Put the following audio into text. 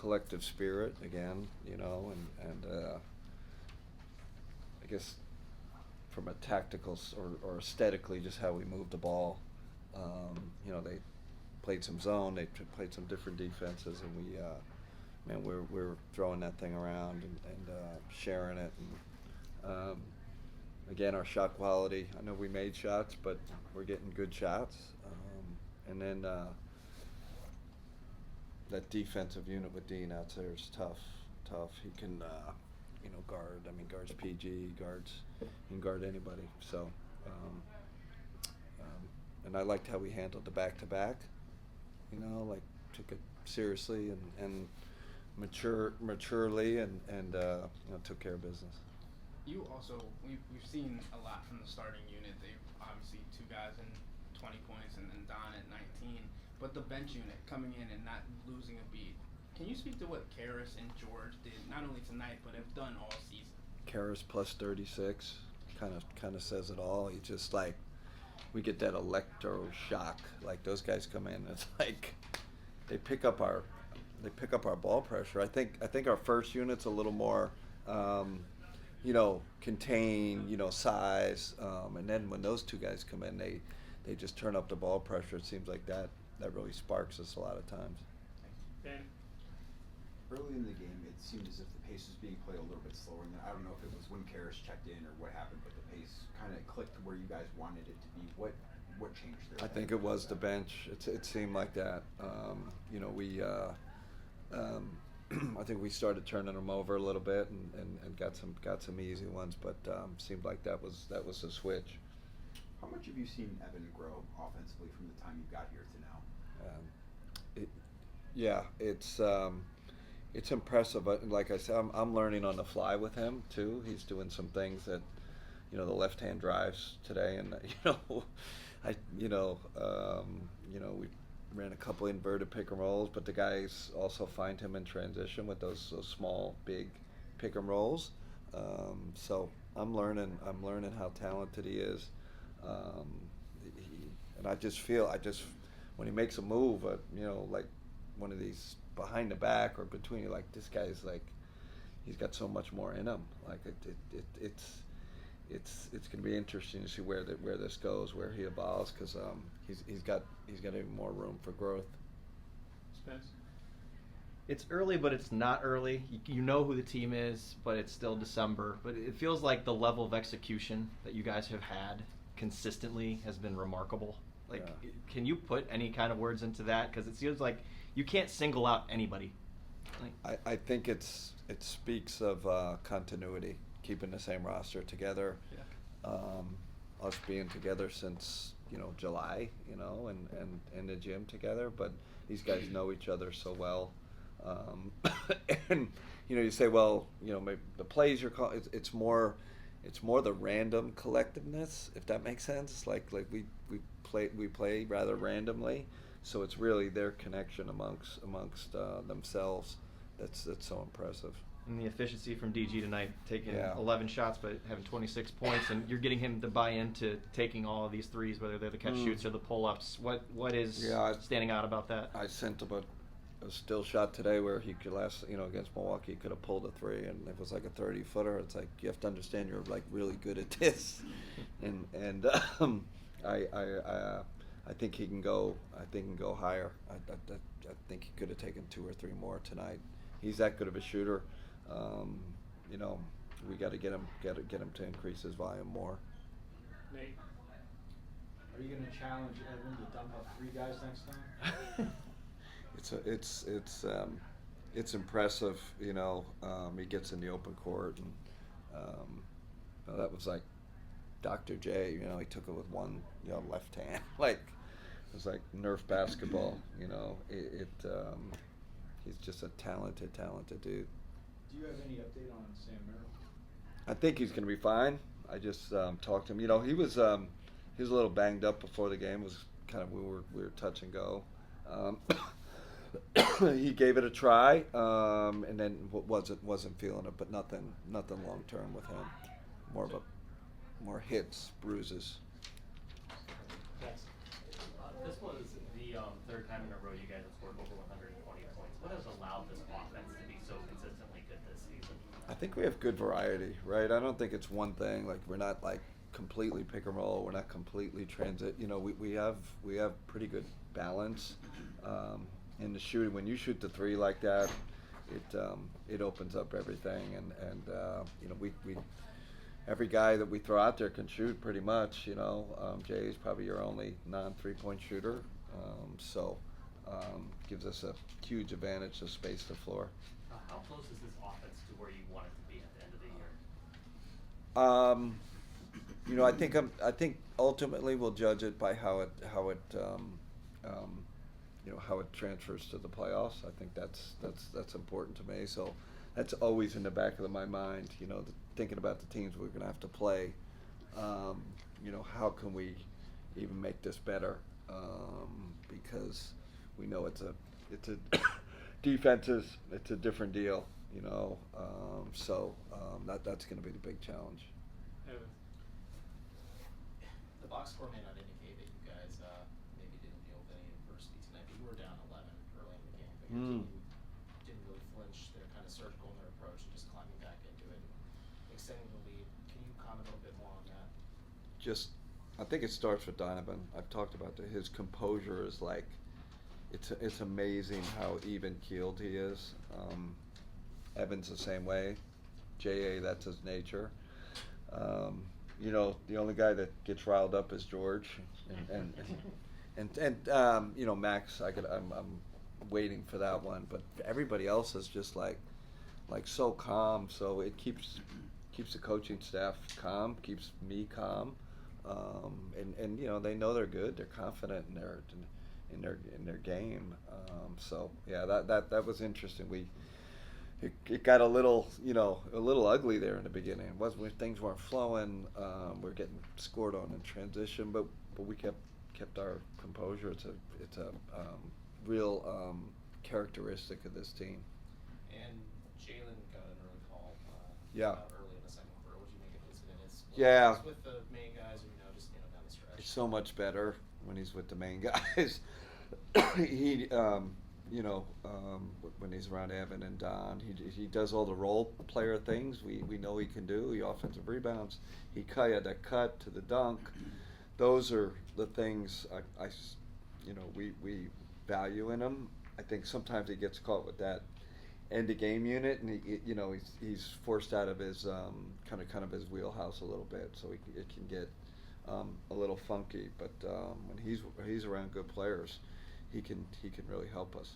collective spirit again, and I guess from a tactical or aesthetically, just how we moved the ball. They played some zone, they played some different defenses, and we're throwing that thing around and sharing it. And again, our shot quality. I know we made shots, but we're getting good shots. And then that defensive unit with Dean out there is tough. He can, guard. I mean, guards PG, he can guard anybody. So, and I liked how we handled the back-to-back. Took it seriously and maturely and took care of business. You also, we've seen a lot from the starting unit. They obviously 2 guys in 20 points and then Don at 19. But the bench unit coming in and not losing a beat. Can you speak to what Karras and George did, not only tonight, but have done all season? Karras plus 36 kind of says it all. He just we get that electro shock. Like those guys come in, it's like they pick up our ball pressure. I think our first unit's a little more contain, size, and then when those 2 guys come in, they just turn up the ball pressure. It seems like that really sparks us a lot of times. Ben? Early in the game, it seemed as if the pace was being played a little bit slower. And I don't know if it was when Karras checked in or what happened, but the pace kind of clicked where you guys wanted it to be. What changed there? I think it was the bench. It seemed like that. I think we started turning them over a little bit and got some easy ones, but seemed like that was a switch. How much have you seen Evan grow offensively from the time you got here to now? It's impressive. Like I said, I'm learning on the fly with him too. He's doing some things that, the left-hand drives today, and we ran a couple inverted pick and rolls, but the guys also find him in transition with those small, big pick and rolls. So I'm learning how talented he is. And I just feel when he makes a move, like one of these behind the back or between, like this guy's he's got so much more in him. Like it's going to be interesting to see where this goes, where he evolves, because he's got even more room for growth. Spence? It's early, but it's not early. You know who the team is, but it's still December. But it feels like the level of execution that you guys have had consistently has been remarkable. Can you put any kind of words into that? Because it feels like you can't single out anybody. I think it speaks of continuity, keeping the same roster together. Yeah. Us being together since July, and in the gym together. But these guys know each other so well. And you say, well, maybe the plays you're calling, it's more the random collectiveness, if that makes sense. It's like we play rather randomly, so it's really their connection amongst themselves that's so impressive. And the efficiency from DG tonight, taking 11 shots but having 26 points, and you're getting him to buy into taking all of these threes, whether they're the catch shoots or the pull-ups. What is standing out about that? I sent him a still shot today where he could against Milwaukee, he could have pulled a 3, and it was like a 30-footer. It's like you have to understand you're really good at this, and I think he can go. I think he can go higher. I think he could have taken 2 or 3 more tonight. He's that good of a shooter. We got to get him to increase his volume more. Nate? Are you going to challenge Evan to dump up 3 guys next time? It's impressive. He gets in the open court, and that was like Dr. J. He took it with one left hand. It was like Nerf basketball. He's just a talented dude. Do you have any update on Sam Merrill? I think he's going to be fine. I just talked to him. He was a little banged up before the game. It was kind of we were touch and go. He gave it a try, and then wasn't feeling it, but nothing long term with him. More hits, bruises. This was the third time in a row you guys have scored over 120 points. What has allowed this offense think we have good variety, right? I don't think it's one thing. Like we're not like completely pick and roll. We're not completely transit. You know, we have pretty good balance in the shooting. When you shoot the three like that, it opens up everything. And you know, we every guy that we throw out there can shoot pretty much. You know, Jay is probably your only non-3-point shooter, so gives us a huge advantage to space the floor. How close is this offense to where you want it to be at the end of the year? You know, I think ultimately we'll judge it by how it you know, how it transfers to the playoffs. I think that's important to me. So that's always in the back of my mind. You know, thinking about the teams we're going to have to play. You know, how can we even make this better? Because we know it's a defense it's a different deal. You know, so that's going to be the big challenge. Evan. The box score may not indicate that you guys maybe didn't deal with any adversity tonight, but you were down 11 early in the game. But your team didn't really flinch. They're kind of surgical in their approach and just climbing back into it and extending the lead. Can you comment a little bit more on that? I think it starts with Donovan. I've talked about his composure is like, it's amazing how even keeled he is. Evan's the same way. J.A., that's his nature. You know, the only guy that gets riled up is George, and you know, Max. I'm waiting for that one, but everybody else is just like so calm. So it keeps the coaching staff calm, keeps me calm, and you know, they know they're good. They're confident in their game. So yeah, that was interesting. It got a little ugly there in the beginning. It was when things weren't flowing. We're getting scored on in transition, but we kept our composure. It's a real characteristic of this team. And Jalen got an early call. Yeah. Early in the second quarter. What did you make of his minutes? Yeah. With the main guys, or just down the stretch. It's so much better when he's with the main guys. He, when he's around Evan and Don, he does all the role player things we know he can do. He offensive rebounds. He that cut to the dunk. Those are the things we value in him. I think sometimes he gets caught with that end of game unit, and he's forced out of his kind of his wheelhouse a little bit, so it can get a little funky. But when he's around good players, he can really help us.